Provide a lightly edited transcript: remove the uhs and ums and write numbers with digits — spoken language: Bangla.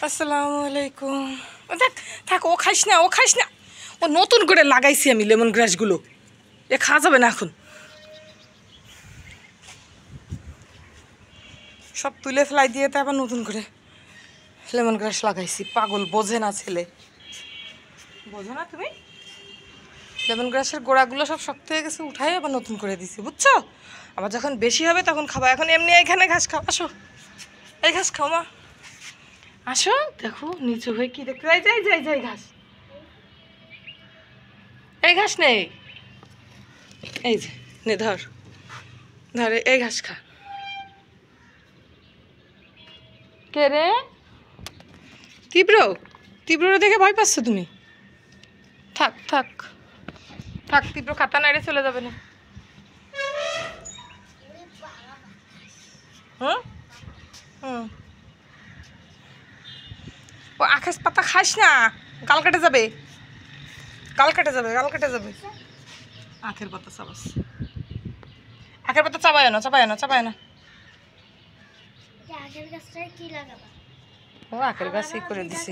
আসসালামু আলাইকুম। দেখ থাক, ও খাইস না, ও খাইস না। ও নতুন করে লাগাইছি আমি লেমন গ্রাসগুলো, এ খাওয়া যাবে না এখন। সব তুলে ফেলাই দিয়ে তো আবার নতুন করে লেমন গ্রাস লাগাইছি। পাগল, বোঝে না ছেলে, বোঝো না তুমি? লেমন গ্রাসের গোড়াগুলো সব শক্ত হয়ে গেছে, উঠাই আবার নতুন করে দিছি, বুঝছো? আবার যখন বেশি হবে তখন খাবা। এখন এমনি এইখানে ঘাস খাও, আসো এই ঘাস খাও মা, আসো। দেখো নিচু হয়ে কি দেখতে, যাই যাই যাই যাই ঘাস, এই ঘাস নেই, এই যে নে ধর ধর, এই ঘাস খা। কে রে? তীব্র, তীব্র দেখে ভয় পাচ্ছ তুমি? থাক থাক থাক, তীব্র খাতা নাড়ে চলে যাবে না। হুম হুম, ও আকাশ পাতা খাস না, গাল কেটে যাবে, গাল কেটে যাবে, গাল কেটে যাবে। আখের পাতা চাবাস, আখের পাতা চাবায় না, চাবায় না, চাবায় না। ও আখের গাছই করে দিছি।